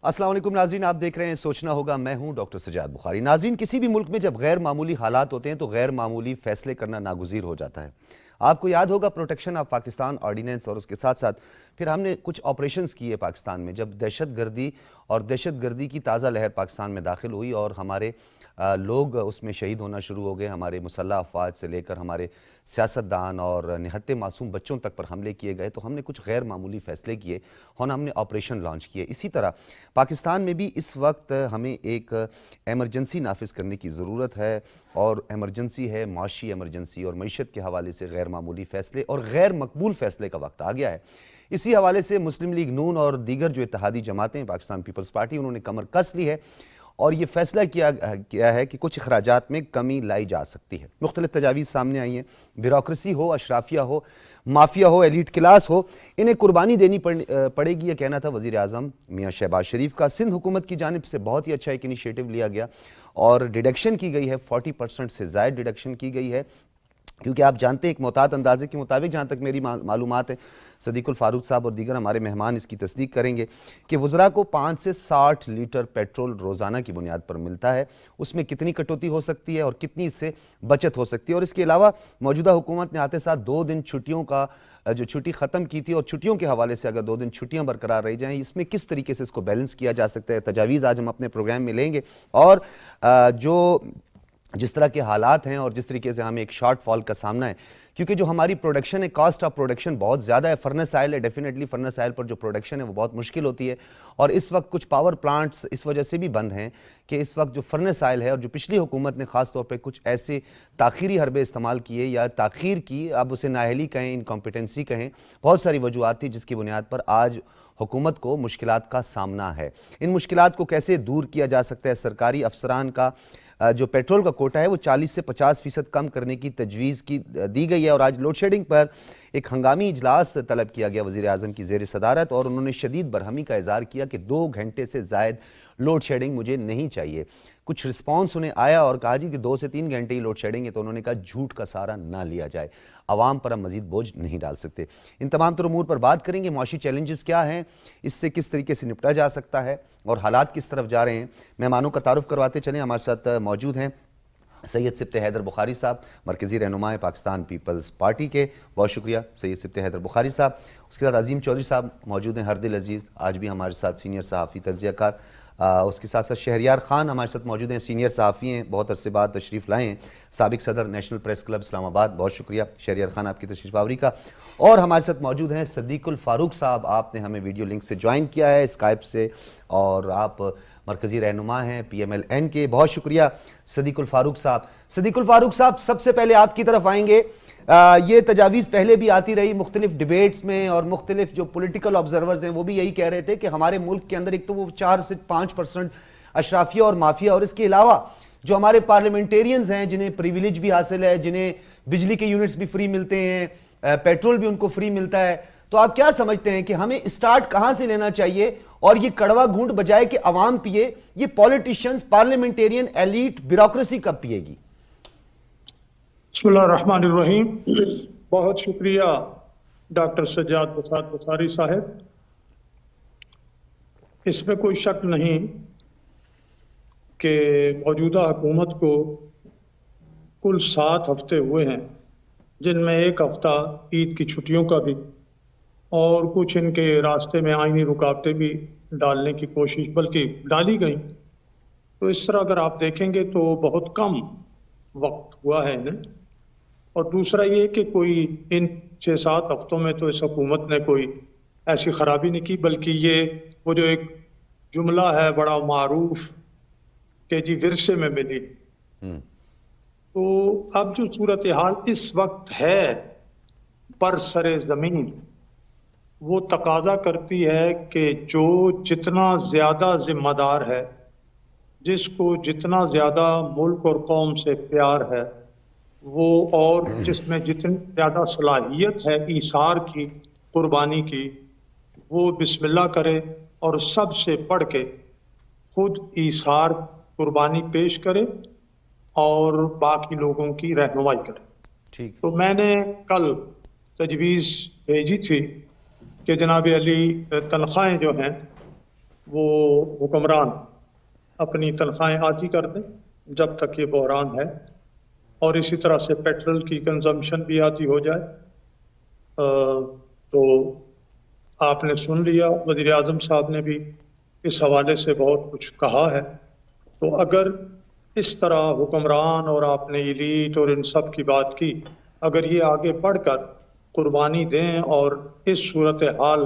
السلام علیکم ناظرین، آپ دیکھ رہے ہیں سوچنا ہوگا، میں ہوں ڈاکٹر سجاد بخاری۔ ناظرین، کسی بھی ملک میں جب غیر معمولی حالات ہوتے ہیں تو غیر معمولی فیصلے کرنا ناگزیر ہو جاتا ہے۔ آپ کو یاد ہوگا پروٹیکشن آف پاکستان آرڈیننس، اور اس کے ساتھ ساتھ پھر ہم نے کچھ آپریشنز کیے پاکستان میں، جب دہشت گردی کی تازہ لہر پاکستان میں داخل ہوئی اور ہمارے لوگ اس میں شہید ہونا شروع ہو گئے، ہمارے مسلح افواج سے لے کر ہمارے سیاستدان اور نہتے معصوم بچوں تک پر حملے کیے گئے، تو ہم نے کچھ غیر معمولی فیصلے کیے اور ہم نے آپریشن لانچ کیے۔ اسی طرح پاکستان میں بھی اس وقت ہمیں ایک ایمرجنسی نافذ کرنے کی ضرورت ہے، اور ایمرجنسی ہے معاشی ایمرجنسی، اور معیشت کے حوالے سے غیر معمولی فیصلے اور غیر مقبول فیصلے کا وقت آ گیا ہے۔ اسی حوالے سے مسلم لیگ نون اور دیگر جو اتحادی جماعتیں ہیں، پاکستان پیپلز پارٹی، انہوں نے کمر کس لی ہے اور یہ فیصلہ کیا ہے کہ کچھ اخراجات میں کمی لائی جا سکتی ہے۔ مختلف تجاویز سامنے آئی ہیں، بیوروکریسی ہو، اشرافیہ ہو، مافیا ہو، ایلیٹ کلاس ہو، انہیں قربانی دینی پڑے گی، یہ کہنا تھا وزیر اعظم میاں شہباز شریف کا۔ سندھ حکومت کی جانب سے بہت ہی اچھا ایک انیشیٹو لیا گیا اور ڈیڈکشن کی گئی ہے، 40% سے زائد ڈیڈکشن کی گئی ہے، کیونکہ آپ جانتے ہیں ایک محتاط اندازے کے مطابق، جہاں تک میری معلومات ہے، صدیق الفاروق صاحب اور دیگر ہمارے مہمان اس کی تصدیق کریں گے کہ وزراء کو 5 سے 60 لیٹر پیٹرول روزانہ کی بنیاد پر ملتا ہے۔ اس میں کتنی کٹوتی ہو سکتی ہے اور کتنی اس سے بچت ہو سکتی ہے، اور اس کے علاوہ موجودہ حکومت نے آتے ساتھ 2 دن چھٹیوں کا جو چھٹی ختم کی تھی، اور چھٹیوں کے حوالے سے اگر 2 دن چھٹیاں برقرار رہ جائیں، اس میں کس طریقے سے اس کو بیلنس کیا جا سکتا ہے، تجاویز آج ہم اپنے پروگرام میں لیں گے۔ اور جس طرح کے حالات ہیں اور جس طریقے سے ہمیں ایک شارٹ فال کا سامنا ہے، کیونکہ جو ہماری پروڈکشن ہے، کاسٹ آف پروڈکشن بہت زیادہ ہے، فرنس آئل ہے، ڈیفینیٹلی فرنس آئل پر جو پروڈکشن ہے وہ بہت مشکل ہوتی ہے، اور اس وقت کچھ پاور پلانٹس اس وجہ سے بھی بند ہیں کہ اس وقت جو فرنس آئل ہے، اور جو پچھلی حکومت نے خاص طور پہ کچھ ایسے تاخیری حربے استعمال کیے یا تاخیر کی، اب اسے نااہلی کہیں، انکمپیٹنسی کہیں، بہت ساری وجوہات تھی جس کی بنیاد پر آج حکومت کو مشکلات کا سامنا ہے۔ ان مشکلات کو کیسے دور کیا جا سکتا ہے؟ سرکاری افسران کا جو پیٹرول کا کوٹا ہے وہ 40 سے 50% کم کرنے کی تجویز دی گئی ہے، اور آج لوڈ شیڈنگ پر ایک ہنگامی اجلاس طلب کیا گیا وزیر اعظم کی زیر صدارت، اور انہوں نے شدید برہمی کا اظہار کیا کہ 2 گھنٹے سے زائد لوڈ شیڈنگ مجھے نہیں چاہیے۔ کچھ رسپانس انہیں آیا اور کہا جی کہ 2 سے 3 گھنٹے ہی لوڈ شیڈنگ ہے، تو انہوں نے کہا جھوٹ کا سہارا نہ لیا جائے، عوام پر ہم مزید بوجھ نہیں ڈال سکتے۔ ان تمام تر امور پر بات کریں گے، معاشی چیلنجز کیا ہیں، اس سے کس طریقے سے نپٹا جا سکتا ہے، اور حالات کس طرف جا رہے ہیں۔ مہمانوں کا تعارف کرواتے چلیں، ہمارے ساتھ موجود ہیں سید سبط حیدر بخاری صاحب، مرکزی رہنما پاکستان پیپلز پارٹی کے، بہت شکریہ سید سبط حیدر بخاری صاحب۔ اس کے ساتھ عظیم چودھری صاحب موجود ہیں، ہر دل عزیز، آج بھی ہمارے ساتھ سینئر صحافی، تجزیہ کار۔ اس کے ساتھ ساتھ شہریار خان ہمارے ساتھ موجود ہیں، سینئر صحافی ہیں، بہت عرصے بعد تشریف لائے ہیں، سابق صدر نیشنل پریس کلب اسلام آباد، بہت شکریہ شہریار خان آپ کی تشریف آوری کا۔ اور ہمارے ساتھ موجود ہیں صدیق الفاروق صاحب، آپ نے ہمیں ویڈیو لنک سے جوائن کیا ہے اسکائپ سے، اور آپ مرکزی رہنما ہیں پی ایم ایل این کے، بہت شکریہ صدیق الفاروق صاحب۔ صدیق الفاروق صاحب، سب سے پہلے آپ کی طرف آئیں گے۔ یہ تجاویز پہلے بھی آتی رہی مختلف ڈیبیٹس میں، اور مختلف جو پولیٹیکل آبزرورز ہیں وہ بھی یہی کہہ رہے تھے کہ ہمارے ملک کے اندر ایک تو وہ 4 سے 5% اشرافیہ اور مافیا، اور اس کے علاوہ جو ہمارے پارلیمنٹیرینز ہیں جنہیں پریویلیج بھی حاصل ہے، جنہیں بجلی کے یونٹس بھی فری ملتے ہیں، پیٹرول بھی ان کو فری ملتا ہے، تو آپ کیا سمجھتے ہیں کہ ہمیں اسٹارٹ کہاں سے لینا چاہیے، اور یہ کڑوا گھونٹ بجائے کہ عوام پیے، یہ پولیٹیشنز، پارلیمنٹیرین، ایلیٹ، بیوروکریسی کب پیے گی؟ بسم اللہ الرحمن الرحیم۔ بہت شکریہ ڈاکٹر سجاد بخاری صاحب۔ اس میں کوئی شک نہیں کہ موجودہ حکومت کو کل 7 ہفتے ہوئے ہیں، جن میں ایک ہفتہ عید کی چھٹیوں کا بھی، اور کچھ ان کے راستے میں آئینی رکاوٹیں بھی ڈالنے کی کوشش بلکہ ڈالی گئی۔ تو اس طرح اگر آپ دیکھیں گے تو بہت کم وقت ہوا ہے انہیں۔ اور دوسرا یہ کہ کوئی ان 6-7 ہفتوں میں تو اس حکومت نے کوئی ایسی خرابی نہیں کی، بلکہ یہ وہ جو ایک جملہ ہے بڑا معروف کہ جی ورثے میں ملی، تو اب جو صورتحال اس وقت ہے برسر زمین، وہ تقاضا کرتی ہے کہ جو جتنا زیادہ ذمہ دار ہے، جس کو جتنا زیادہ ملک اور قوم سے پیار ہے، وہ اور جس میں جتنی زیادہ صلاحیت ہے ایثار کی، قربانی کی، وہ بسم اللہ کرے اور سب سے بڑھ کے خود ایثار قربانی پیش کرے اور باقی لوگوں کی رہنمائی کرے۔ تو میں نے کل تجویز بھیجی تھی کہ جناب علی تنخواہیں جو ہیں وہ حکمران اپنی تنخواہیں عاطی کر دیں جب تک یہ بحران ہے، اور اسی طرح سے پیٹرول کی کنزمپشن بھی عاطی ہو جائے۔ تو آپ نے سن لیا، وزیر اعظم صاحب نے بھی اس حوالے سے بہت کچھ کہا ہے۔ تو اگر اس طرح حکمران اور آپ نے ایلیٹ اور ان سب کی بات کی، اگر یہ آگے بڑھ کر قربانی دیں اور اس صورتحال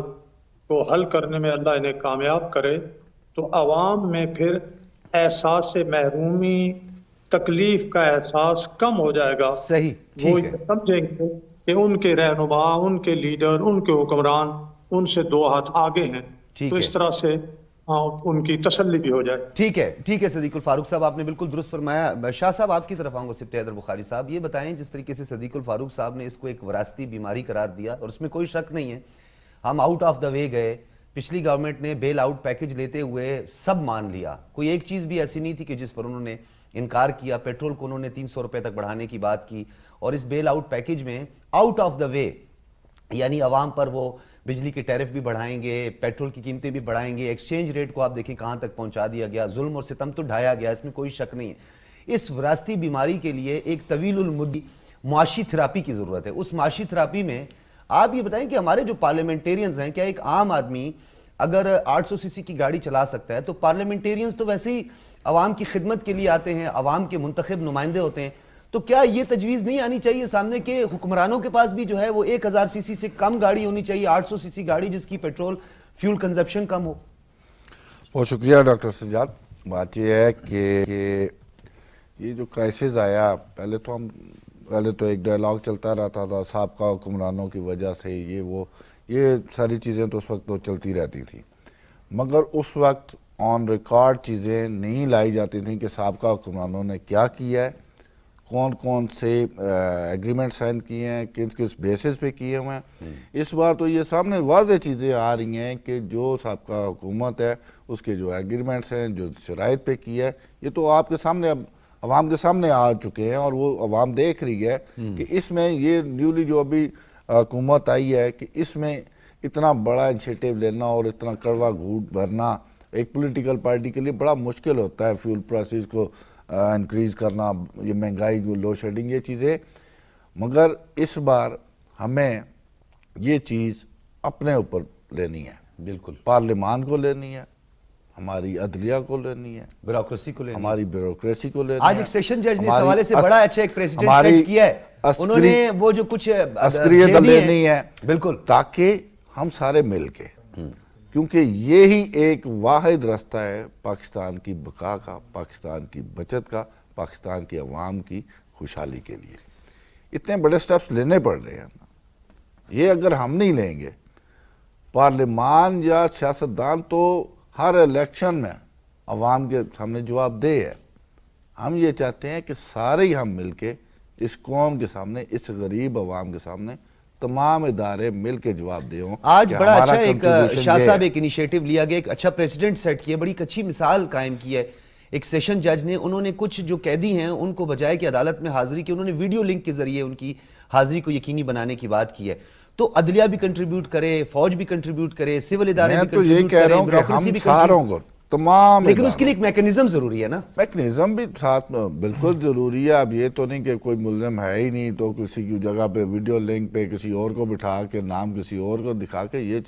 کو حل کرنے میں اللہ انہیں کامیاب کرے، تو عوام میں پھر احساس محرومی، تکلیف کا احساس کم ہو جائے گا۔ صحیح، وہ ٹھیک ہے، یہ سمجھیں گے کہ ان کے رہنما، ان کے لیڈر، ان کے حکمران ان سے دو ہاتھ آگے ہیں، تو ٹھیک اس ہے، طرح سے ان کی تسلی بھی ہو جائے۔ ٹھیک ہے، ٹھیک ہے صدیق الفاروق صاحب، آپ نے بالکل درست فرمایا۔ شاہ صاحب آپ کی طرف آؤں گا، سبت حیدر بخاری صاحب، یہ بتائیں جس طریقے سے صدیق الفاروق صاحب نے اس کو ایک وراثتی بیماری قرار دیا، اور اس میں کوئی شک نہیں ہے، ہم آؤٹ آف دا وے گئے، پچھلی گورنمنٹ نے بیل آؤٹ پیکج لیتے ہوئے سب مان لیا، کوئی ایک چیز بھی ایسی نہیں تھی کہ جس پر انہوں نے انکار کیا۔ پیٹرول کو انہوں نے 300 روپے تک بڑھانے کی بات کی، اور اس بیل آؤٹ پیکج میں آؤٹ آف دا وے، یعنی عوام پر وہ بجلی کے ٹیرف بھی بڑھائیں گے، پیٹرول کی قیمتیں بھی بڑھائیں گے، ایکسچینج ریٹ کو آپ دیکھیں کہاں تک پہنچا دیا گیا، ظلم اور ستم تو ڈھایا گیا، اس میں کوئی شک نہیں ہے۔ اس وراثتی بیماری کے لیے ایک طویل المدتی معاشی تھراپی کی ضرورت ہے۔ اس معاشی تھراپی میں آپ یہ بتائیں کہ ہمارے جو پارلیمنٹیرینز ہیں، کیا ایک عام آدمی اگر 800 سی سی کی گاڑی چلا سکتا ہے، تو پارلیمنٹیرینز تو ویسے ہی عوام کی خدمت کے لیے آتے ہیں، عوام کے منتخب نمائندے ہوتے ہیں، تو کیا یہ تجویز نہیں آنی چاہیے سامنے کہ حکمرانوں کے پاس بھی جو ہے وہ 1000 سی سی سے کم گاڑی ہونی چاہیے، 800 سی سی گاڑی جس کی پیٹرول فیول کنزپشن کم ہو؟ بہت شکریہ ڈاکٹر سجاد۔ بات یہ ہے کہ یہ جو کرائسس آیا، پہلے تو ایک ڈائلاگ چلتا رہتا تھا سابقہ حکمرانوں کی وجہ سے یہ ساری چیزیں تو اس وقت تو چلتی رہتی تھیں، مگر اس وقت آن ریکارڈ چیزیں نہیں لائی جاتی تھیں کہ سابقہ حکمرانوں نے کیا کیا ہے، کون کون سے ایگریمنٹ سائن کیے ہیں، کس بیسس پہ کیے ہوئے ہیں۔ اس بار تو یہ سامنے واضح چیزیں آ رہی ہیں کہ جو سابقہ حکومت ہے اس کے جو ایگریمنٹس ہیں، جو شرائط پہ کیا ہے، یہ تو آپ کے سامنے اب عوام کے سامنے آ چکے ہیں، اور وہ عوام دیکھ رہی ہے کہ اس میں یہ نیولی جو ابھی حکومت آئی ہے کہ اس میں اتنا بڑا انیشیٹو لینا اور اتنا کڑوا گھونٹ بھرنا ایک پولیٹیکل پارٹی کے لیے بڑا مشکل ہوتا ہے، فیول پرائسز کو انکریز کرنا، یہ مہنگائی کو، لو شیڈنگ، یہ چیزیں۔ مگر اس بار ہمیں یہ چیز اپنے اوپر لینی ہے، بالکل، پارلیمان کو لینی ہے، ہماری عدلیہ کو لینی ہے، بیوروکریسی کو لینی ہے، ہماری بیوروکریسی کو لینی ہے۔ آج ایک سیشن جج نے اس حوالے سے بڑا اچھا ایک پریسیڈنٹ سیٹ کیا ہے، انہوں نے وہ جو کچھ عسکریت لینی ہے، بالکل، تاکہ ہم سارے مل کے، کیونکہ یہی ایک واحد راستہ ہے پاکستان کی بقا کا، پاکستان کی بچت کا، پاکستان کی عوام کی خوشحالی کے لیے۔ اتنے بڑے سٹیپس لینے پڑ رہے ہیں، یہ اگر ہم نہیں لیں گے، پارلیمان یا سیاستدان تو ہر الیکشن میں عوام کے سامنے جواب دہ ہے۔ ہم یہ چاہتے ہیں کہ سارے ہی ہم مل کے اس قوم کے سامنے، اس غریب عوام کے سامنے تمام ادارے مل کے جواب دے ہوں۔ آج بڑا اچھا ایک شاہ صاحب ایک انیشیٹو لیا گیا، ایک اچھا پریسیڈنٹ سیٹ کیا، بڑی اچھی مثال قائم کی ہے ایک سیشن جج نے۔ انہوں نے کچھ جو قیدی ہیں ان کو بجائے کہ عدالت میں حاضری کی، انہوں نے ویڈیو لنک کے ذریعے ان کی حاضری کو یقینی بنانے کی بات کی ہے۔ تو عدلیہ بھی کنٹریبیوٹ کرے، فوج بھی کنٹریبیوٹ کرے، سول ادارے بھی کنٹریبیوٹ کرے، میں تو یہ کہہ رہا ہوں کہ ہم ساروں کو تمام، لیکن اس کے لیے ایک میکنزم ضروری ہے نا، میکنزم بھی ساتھ میں بالکل ضروری ہے۔ اب یہ تو نہیں کہ کوئی ملزم ہے ہی نہیں تو کسی کی جگہ پہ ویڈیو لنک پہ کسی اور کو بٹھا کے، نام کسی اور کو دکھا کے، یہ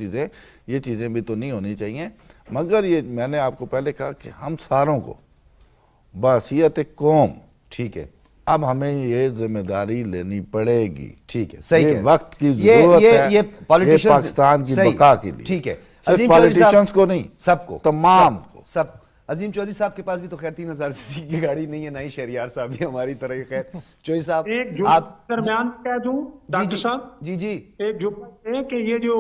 چیزیں بھی تو نہیں ہونی چاہیے۔ مگر یہ میں نے آپ کو پہلے کہا کہ ہم ساروں کو بحیثیت قوم، ٹھیک ہے، اب ہمیں یہ ذمہ داری لینی پڑے گی۔ ٹھیک ہے، صحیح یہ وقت کی ضرورت ہے، یہ پاکستان کی بقا کے لیے، ٹھیک ہے، صرف پالیٹیشنز کو نہیں، سب کو، تمام کو۔ سب عظیم چودھری صاحب کے پاس بھی تو خیر 3000 سی سی کی گاڑی نہیں ہے، نہ ہی شہریار صاحب بھی ہماری طرح ہی۔ خیر چودھری صاحب ایک جو درمیان کہہ دوں ڈاکٹر صاحب، جی ایک جو ہے کہ یہ جو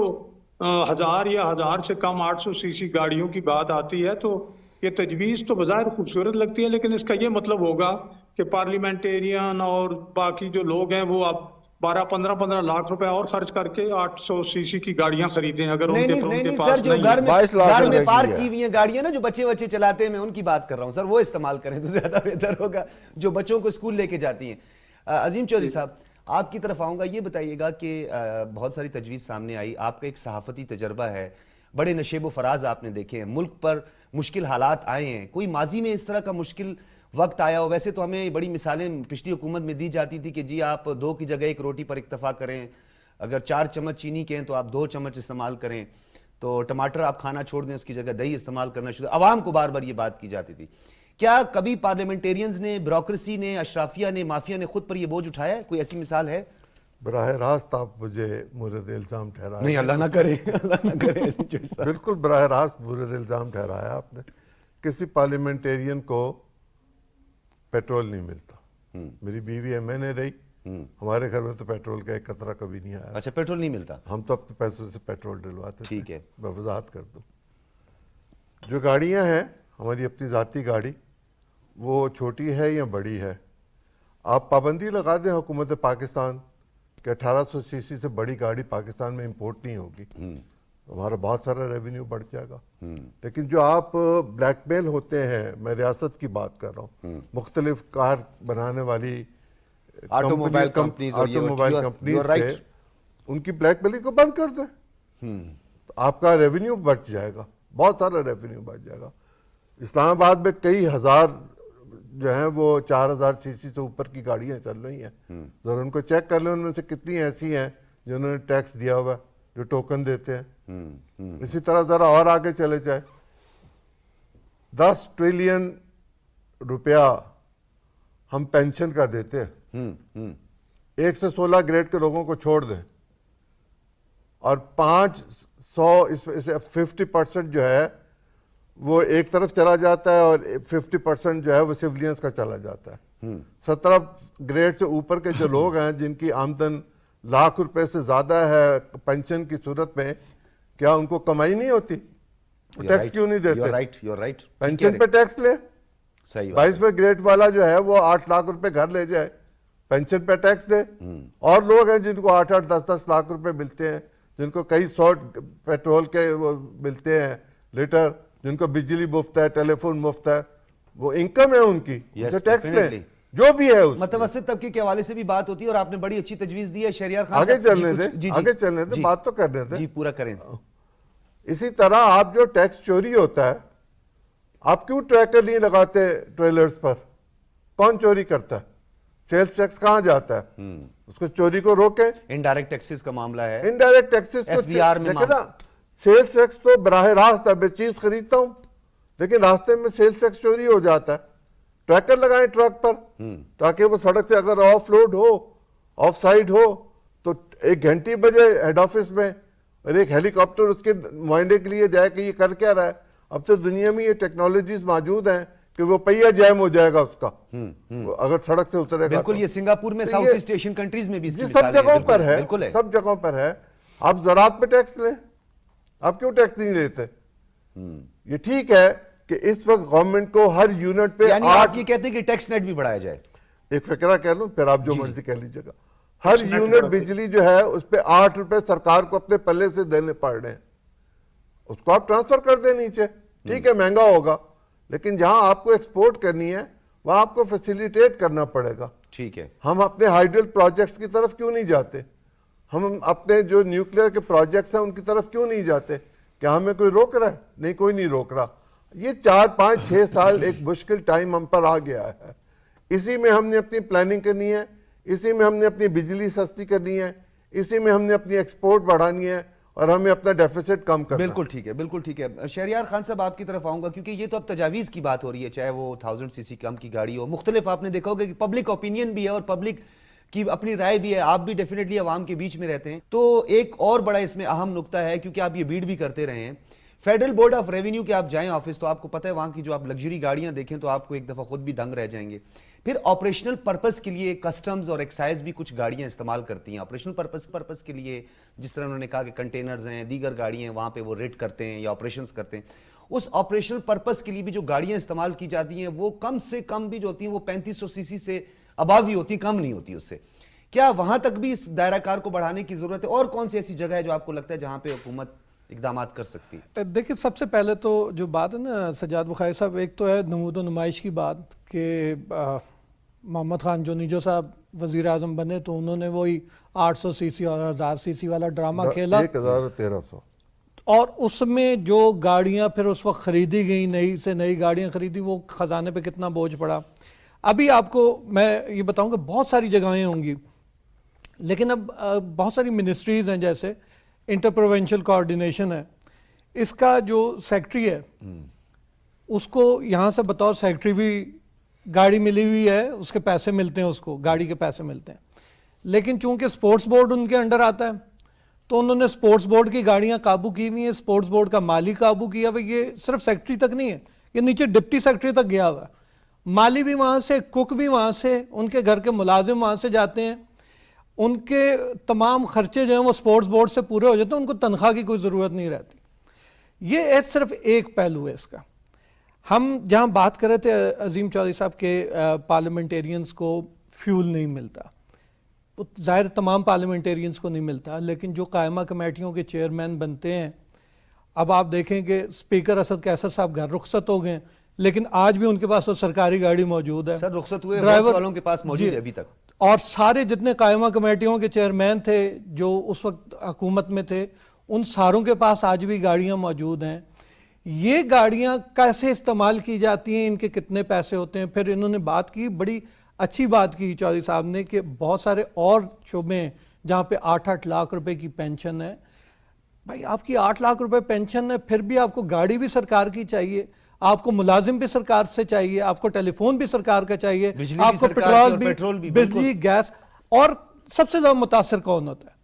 1000 یا 1000 سے کم 800 سی سی گاڑیوں کی بات آتی ہے، تو یہ تجویز تو بظاہر خوبصورت لگتی ہے، لیکن اس کا یہ مطلب ہوگا کہ پارلیمنٹیرین اور باقی جو لوگ ہیں وہ اب 12-15 لاکھ روپے اور خرچ کر کے 800 سی سی کی گاڑیاں خریدیں، اگر ان کے پاس سر، جو نہیں گھر میں پارک کی ہوئی ہیں گاڑیاں نا، جو بچے چلاتے ہیں، میں ان کی بات کر رہا ہوں سر، وہ استعمال کریں تو زیادہ بہتر ہوگا، جو بچوں کو اسکول لے کے جاتی ہیں۔ عظیم چودھری صاحب آپ کی طرف آؤں گا، یہ بتائیے گا کہ بہت ساری تجویز سامنے آئی، آپ کا ایک صحافتی تجربہ ہے، بڑے نشیب و فراز آپ نے دیکھے ہیں, ملک پر مشکل حالات آئے ہیں, کوئی ماضی میں اس طرح کا مشکل وقت آیا ہو؟ ویسے تو ہمیں بڑی مثالیں پچھلی حکومت میں دی جاتی تھی کہ جی آپ 2 کی جگہ 1 روٹی پر اکتفا کریں, اگر 4 چمچ چینی کے ہیں تو آپ 2 چمچ استعمال کریں, تو ٹماٹر آپ کھانا چھوڑ دیں, اس کی جگہ دہی استعمال کرنا شروع. عوام کو بار بار یہ بات کی جاتی تھی. کیا کبھی پارلیمنٹیرینز نے, بیوروکریسی نے, اشرافیہ نے, مافیا نے خود پر یہ بوجھ اٹھایا ہے؟ کوئی ایسی مثال ہے؟ براہ راست آپ مجھے مورد الزام ٹھہرایا. نہیں, اللہ نہ کرے, اللہ نہ کرے. بالکل براہ راست مورد الزام ٹھہرایا آپ نے. کسی پارلیمنٹیرین کو پیٹرول نہیں ملتا. میری بیوی ایم این اے رہی, ہمارے گھر میں تو پیٹرول کا ایک قطرہ کبھی نہیں آیا. اچھا, پیٹرول نہیں ملتا؟ ہم تو اپنے پیسوں سے پیٹرول ڈلواتے تھے. ٹھیک ہے, میں وضاحت کر دوں. جو گاڑیاں ہیں ہماری اپنی ذاتی گاڑی, وہ چھوٹی ہے یا بڑی ہے, آپ پابندی لگا دیں حکومت پاکستان کہ 1800 سی سی سے بڑی گاڑی پاکستان میں امپورٹ نہیں ہوگی, ہمارا بہت سارا ریونیو بڑھ جائے گا. لیکن جو آپ بلیک میل ہوتے ہیں, میں ریاست کی بات کر رہا ہوں, مختلف کار بنانے والی آٹو موبائل کمپنیز سے ان کی بلیک میلنگ کو بند کر دیں, تو آپ کا ریونیو بچ جائے گا, بہت سارا ریونیو بچ جائے گا. اسلام آباد میں کئی ہزار جو ہیں وہ 4000 سی سی سے اوپر کی گاڑیاں چل رہی ہیں. ذرا ان کو چیک کر لیں, ان میں سے کتنی ایسی ہیں جنہوں نے ٹیکس دیا ہوا ہے, جو ٹوکن دیتے ہیں. اسی طرح ذرا اور آگے چلے جائے, 10 ٹریلین روپیہ ہم پینشن کا دیتے ہیں, 1 سے 16 گریڈ کے لوگوں کو چھوڑ دیں, اور 50% جو ہے وہ ایک طرف چلا جاتا ہے, اور 50% جو ہے وہ سیولینز کا چلا جاتا ہے. 17 گریڈ سے اوپر کے جو لوگ ہیں جن کی آمدن لاکھ روپے سے زیادہ ہے پینشن کی صورت میں, کیا ان کو کمائی نہیں ہوتی؟ ٹیکس کیوں نہیں دیتے؟ پینشن پہ ٹیکس لے. 22ویں گریڈ والا جو ہے وہ 8 لاکھ روپے گھر لے جائے, پینشن پہ ٹیکس دے. اور لوگ ہیں جن کو 8-8 10-10 لاکھ روپے ملتے ہیں, جن کو کئی 100 پیٹرول کے وہ ملتے ہیں لیٹر, جن کو بجلی مفت ہے, ٹیلی فون مفت ہے, وہ انکم ہے ان کی, ٹیکس لیں جو بھی ہے. متوسط طبقے کے حوالے سے بھی بات ہوتی ہے, اور آپ نے بڑی اچھی تجویز دی ہے شہریار خان صاحب. آگے چلنے دیں, بات تو کرنے دیں. جی پورا کریں. اسی طرح آپ جو ٹیکس چوری ہوتا ہے, آپ کیوں ٹریکر نہیں لگاتے ٹریلرز پر؟ کون چوری کرتا ہے؟ سیلز ٹیکس کہاں جاتا ہے؟ اس کو چوری کو روکیں. انڈائریکٹ ٹیکسز کا معاملہ ہے, انڈائریکٹ ٹیکسز کو دیکھیں نا, سیلز ٹیکس تو براہ راست میں چیز خریدتا ہوں, لیکن راستے میں سیلز ٹیکس چوری ہو جاتا ہے. ٹریکر لگائیں ٹرک پر, تاکہ وہ سڑک سے اگر آف لوڈ ہو, آف سائڈ ہو, تو 1 گھنٹے بجے ہیڈ آفس میں, اور ایک ہیلی کاپٹر اس کے معائنے کے لیے جائے کہ یہ کر کیا رہا ہے. اب تو دنیا میں یہ ٹیکنالوجیز موجود ہیں کہ وہ پہیہ جیم ہو جائے گا اس کا اگر سڑک سے اترے گا. بالکل, یہ سنگاپور میں, ساؤتھ ایسٹ ایشین کنٹریز میں بھی اس کی سب جگہوں پر ہے, سب جگہوں پر ہے. آپ زراعت پہ ٹیکس لیں, آپ کیوں ٹیکس نہیں لیتے؟ یہ ٹھیک ہے کہ اس وقت گورنمنٹ کو ہر یونٹ پہ, یعنی آپ یہ کہتے ہیں کہ ٹیکس نیٹ بھی بڑھایا جائے. ایک فقرہ کہہ لوں, پھر آپ جو مرضی کہہ لیجیے گا. ہر یونٹ بجلی جو ہے اس پہ 8 روپے سرکار کو اپنے پلے سے دینے پڑ رہے ہیں, اس کو آپ ٹرانسفر کر دیں نیچے. ٹھیک ہے مہنگا ہوگا, لیکن جہاں آپ کو ایکسپورٹ کرنی ہے وہاں آپ کو فیسیلیٹیٹ کرنا پڑے گا. ٹھیک ہے, ہم اپنے ہائیڈل پروجیکٹس کی طرف کیوں نہیں جاتے؟ ہم اپنے جو نیوکلیئر کے پروجیکٹس ہیں ان کی طرف کیوں نہیں جاتے؟ کیا ہمیں کوئی روک رہا ہے؟ نہیں, کوئی نہیں روک رہا. یہ 4-5-6 سال ایک مشکل ٹائم ہم پر آ گیا ہے. اسی میں ہم نے اپنی پلاننگ کرنی ہے, اسی میں ہم نے اپنی بجلی سستی کرنی ہے, اسی میں ہم نے اپنی ایکسپورٹ بڑھانی ہے, اور ہمیں اپنا ڈیفیسٹ کم کرنا ہے. بالکل ٹھیک ہے, بالکل ٹھیک ہے. شہریار خان صاحب آپ کی طرف آؤں گا, کیونکہ یہ تو اب تجاویز کی بات ہو رہی ہے, چاہے وہ 1000 سی سی کم کی گاڑی ہو. مختلف آپ نے دیکھا ہوگا کہ پبلک اوپینین بھی ہے اور پبلک کی اپنی رائے بھی ہے. آپ بھی ڈیفینیٹلی عوام کے بیچ میں رہتے ہیں, تو ایک اور بڑا اس میں اہم نقطہ ہے, کیونکہ آپ یہ بیٹ بھی کرتے رہے ہیں. فیڈرل بورڈ آف ریونیو کے آپ جائیں آفس تو آپ کو پتہ ہے وہاں کی جو آپ لگژری گاڑیاں دیکھیں تو آپ کو ایک دفعہ خود بھی دنگ رہ جائیں گے. پھر آپریشنل پرپس کے لیے کسٹمز اور ایکسائز بھی کچھ گاڑیاں استعمال کرتی ہیں آپریشنل پرپس کے لیے, جس طرح انہوں نے کہا کہ کنٹینرز ہیں, دیگر گاڑیاں ہیں, وہاں پہ وہ ریڈ کرتے ہیں یا آپریشنز کرتے ہیں. اس آپریشنل پرپس کے لیے بھی جو گاڑیاں استعمال کی جاتی ہیں وہ کم سے کم بھی جو ہوتی ہیں وہ 3500 سی سی سے اباو ہی ہوتی, کم نہیں ہوتی اس سے. کیا وہاں تک بھی اس دائرہ کار کو بڑھانے کی ضرورت ہے, اور کون سی ایسی جگہ ہے جو آپ کو لگتا ہے جہاں پہ حکومت اقدامات کر سکتی ہے؟ دیکھیں, سب سے پہلے تو جو بات ہے نا سجاد بخاری صاحب, ایک تو ہے نمود و نمائش کی بات کہ محمد خان جونیجو صاحب وزیر اعظم بنے تو انہوں نے وہی 800 سی سی اور 1000 سی سی والا ڈرامہ کھیلا. 1300 اور اس میں جو گاڑیاں پھر اس وقت خریدی گئیں، نئی سے نئی گاڑیاں خریدی، وہ خزانے پہ کتنا بوجھ پڑا. ابھی آپ کو میں یہ بتاؤں کہ بہت ساری جگہیں ہوں گی، لیکن اب بہت ساری منسٹریز ہیں، جیسے انٹر پروونشل کوآرڈینیشن ہے، اس کا جو سیکٹری ہے اس کو یہاں سے بطور سیکٹری بھی گاڑی ملی ہوئی ہے، اس کے پیسے ملتے ہیں، اس کو گاڑی کے پیسے ملتے ہیں. لیکن چونکہ سپورٹس بورڈ ان کے انڈر آتا ہے تو انہوں نے سپورٹس بورڈ کی گاڑیاں قابو کی ہوئی ہیں، سپورٹس بورڈ کا مالی قابو کیا ہوا. یہ صرف سیکٹری تک نہیں ہے، یہ نیچے ڈپٹی سیکٹری تک گیا ہوا ہے. مالی بھی وہاں سے، کک بھی وہاں سے، ان کے گھر کے ملازم وہاں سے جاتے ہیں، ان کے تمام خرچے جو ہیں وہ سپورٹس بورڈ سے پورے ہو جاتے ہیں، ان کو تنخواہ کی کوئی ضرورت نہیں رہتی. یہ صرف ایک پہلو ہے اس کا. ہم جہاں بات کر رہے تھے عظیم چودھری صاحب کے پارلیمنٹیرینز کو فیول نہیں ملتا، وہ ظاہر تمام پارلیمنٹیرینز کو نہیں ملتا، لیکن جو قائمہ کمیٹیوں کے چیئرمین بنتے ہیں، اب آپ دیکھیں کہ اسپیکر اسد قیصر صاحب گھر رخصت ہو گئے، لیکن آج بھی ان کے پاس وہ سرکاری گاڑی موجود ہے. سر رخصت ہوئے ڈرائیور والوں کے پاس موجود ہے ابھی تک. اور سارے جتنے قائمہ کمیٹیوں کے چیئرمین تھے جو اس وقت حکومت میں تھے، ان ساروں کے پاس آج بھی گاڑیاں موجود ہیں. یہ گاڑیاں کیسے استعمال کی جاتی ہیں، ان کے کتنے پیسے ہوتے ہیں. پھر انہوں نے بات کی، بڑی اچھی بات کی چودھری صاحب نے، کہ بہت سارے اور شعبے ہیں جہاں پہ 8-8 لاکھ روپے کی پینشن ہے. بھائی آپ کی 8 لاکھ روپے پینشن ہے، پھر بھی آپ کو گاڑی بھی سرکار کی چاہیے، آپ کو ملازم بھی سرکار سے چاہیے، آپ کو ٹیلی فون بھی سرکار کا چاہیے، آپ کو پیٹرول بھی، بجلی، گیس. اور سب سے زیادہ متاثر کون ہوتا ہے؟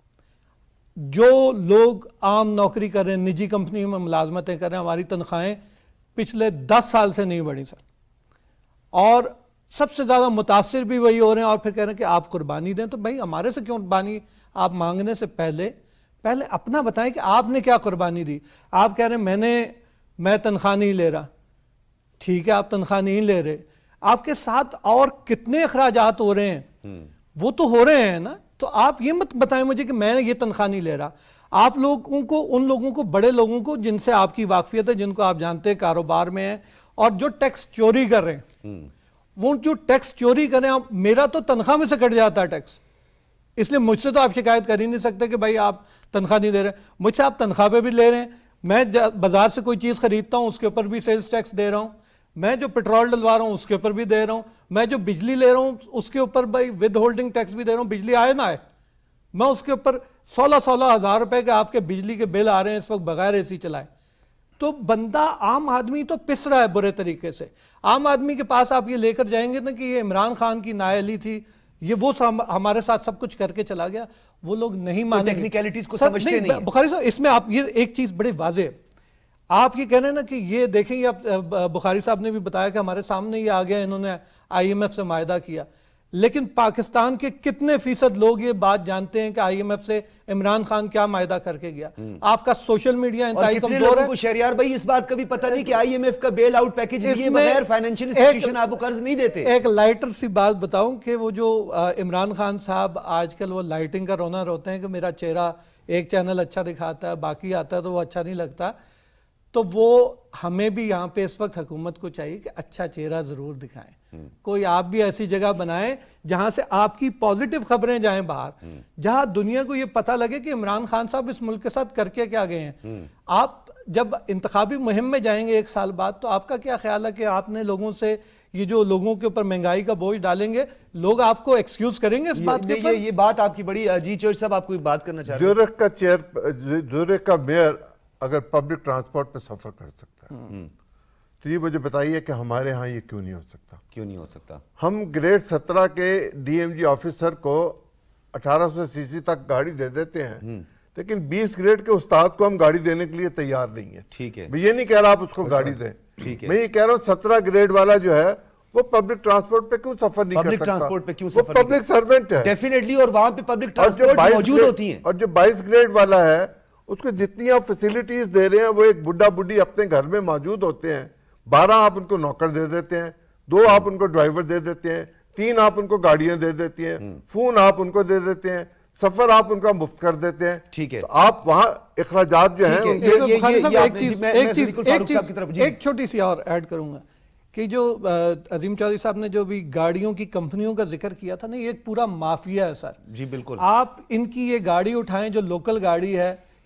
جو لوگ عام نوکری کر رہے ہیں، نجی کمپنیوں میں ملازمتیں کر رہے ہیں. ہماری تنخواہیں پچھلے 10 سال سے نہیں بڑھی سر، اور سب سے زیادہ متاثر بھی وہی ہو رہے ہیں. اور پھر کہہ رہے ہیں کہ آپ قربانی دیں. تو بھائی ہمارے سے کیوں قربانی آپ مانگنے سے پہلے اپنا بتائیں کہ آپ نے کیا قربانی دی. آپ کہہ رہے ہیں میں تنخواہ نہیں لے رہا. ٹھیک ہے، آپ تنخواہ نہیں لے رہے، آپ کے ساتھ اور کتنے اخراجات ہو رہے ہیں؟ وہ تو ہو رہے ہیں نا. تو آپ یہ مت بتائیں مجھے کہ میں یہ تنخواہ نہیں لے رہا. آپ لوگوں کو، ان لوگوں کو، بڑے لوگوں کو جن سے آپ کی واقفیت ہے، جن کو آپ جانتے ہیں کاروبار میں ہیں، اور جو ٹیکس چوری کر رہے ہیں، وہ جو ٹیکس چوری کر رہے ہیں، میرا تو تنخواہ میں سے کٹ جاتا ہے ٹیکس. اس لیے مجھ سے تو آپ شکایت کر ہی نہیں سکتے کہ بھائی آپ تنخواہ نہیں دے رہے. مجھ سے آپ تنخواہ پہ بھی لے رہے ہیں. میں بازار سے کوئی چیز خریدتا ہوں، اس کے اوپر بھی سیلز ٹیکس دے رہا ہوں. میں جو پیٹرول ڈلوا رہا ہوں اس کے اوپر بھی دے رہا ہوں. میں جو بجلی لے رہا ہوں اس کے اوپر بھائی ود ہولڈنگ ٹیکس بھی دے رہا ہوں. بجلی آئے نہ آئے، میں اس کے اوپر 16 ہزار روپے کے آپ کے بجلی کے بل آ رہے ہیں اس وقت بغیر اے سی چلائے. تو بندہ، عام آدمی تو پس رہا ہے برے طریقے سے. عام آدمی کے پاس آپ یہ لے کر جائیں گے نا کہ یہ عمران خان کی نااہلی تھی، یہ وہ ہمارے ساتھ سب کچھ کر کے چلا گیا، وہ لوگ نہیں مانیں گے. ٹیکنیکلٹیز کو سمجھتے نہیں ہیں. بخاری صاحب اس میں آپ یہ ایک چیز بڑی واضح ہے. آپ یہ کہہ رہے ہیں نا کہ یہ دیکھیں، یہ بخاری صاحب نے بھی بتایا کہ ہمارے سامنے یہ آ گیا، انہوں نے آئی ایم ایف سے معاہدہ کیا. لیکن پاکستان کے کتنے فیصد لوگ یہ بات جانتے ہیں کہ آئی ایم ایف سے عمران خان کیا معاہدہ کر کے گیا؟ آپ کا سوشل میڈیا انتہائی کمزور ہے. اور کتنے لوگوں کو شہریار بھائی اس بات کا بھی پتہ نہیں کہ آئی ایم ایف کا بیل آؤٹ پیکیج لیے بغیر فائنینشیل انسٹیٹیوشن آپ کو قرض نہیں دیتے. ایک لائٹر سی بات بتاؤں کہ وہ جو عمران خان صاحب آج کل وہ لائٹنگ کا رونا روتے ہیں کہ میرا چہرہ ایک چینل اچھا دکھاتا ہے، باقی آتا ہے تو وہ اچھا نہیں لگتا. تو وہ ہمیں بھی یہاں پہ اس وقت حکومت کو چاہیے کہ اچھا چہرہ ضرور دکھائیں. کوئی آپ بھی ایسی جگہ بنائیں جہاں سے آپ کی پازیٹیو خبریں جائیں باہر، جہاں دنیا کو یہ پتہ لگے کہ عمران خان صاحب اس ملک کے ساتھ کر کے کیا گئے ہیں. آپ جب انتخابی مہم میں جائیں گے 1 سال بعد، تو آپ کا کیا خیال ہے کہ آپ نے لوگوں سے یہ جو لوگوں کے اوپر مہنگائی کا بوجھ ڈالیں گے، لوگ آپ کو ایکسکیوز کریں گے اس بات کے اوپر؟ یہ بات آپ کی بڑی جی چوہدری صاحب آپ کوئی بات کرنا چاہ رہے ہیں؟ زورخ کا میئر اگر پبلک ٹرانسپورٹ پہ سفر کر سکتا ہے تو یہ مجھے بتائیے کہ ہمارے ہاں یہ کیوں نہیں ہو سکتا؟ کیوں نہیں ہو سکتا؟ ہم گریڈ 17 کے ڈی ایم جی آفیسر کو 1800 سی سی تک گاڑی دے دیتے ہیں، لیکن 20 گریڈ کے استاد کو ہم گاڑی دینے کے لیے تیار نہیں ہیں. ٹھیک ہے، میں یہ نہیں کہہ رہا آپ اس کو گاڑی دیں، میں یہ کہہ رہا ہوں 17 گریڈ والا جو ہے وہ پبلک ٹرانسپورٹ پہ کیوں سفر نہیں کر سکتا؟ پبلک ٹرانسپورٹ پہ کیوں وہ سفر نہیں پبلک سروینٹ ہے ڈیفینیٹلی، اور وہاں پہ پبلک ٹرانسپورٹ موجود ہوتی ہیں. اور جو 22 گریڈ والا ہے اس کو جتنی آپ فیسیلیٹیز دے رہے ہیں، وہ ایک بڈھا بڈھی اپنے گھر میں موجود ہوتے ہیں، 12 آپ ان کو نوکر دے دیتے ہیں، 2 آپ ان کو ڈرائیور دے دیتے ہیں، 3 آپ ان کو گاڑیاں دے دیتی ہیں، فون آپ ان کو دے دیتے ہیں، سفر آپ ان کا مفت کر دیتے ہیں. ٹھیک ہے، آپ وہاں اخراجات جو ہیں ایک چھوٹی سی اور ایڈ کروں گا کہ جو عظیم چودھری صاحب نے جو بھی گاڑیوں کی کمپنیوں کا ذکر کیا تھا نا، یہ ایک پورا مافیا ہے سر. جی بالکل. آپ ان کی یہ گاڑی اٹھائیں جو لوکل گاڑی ہے،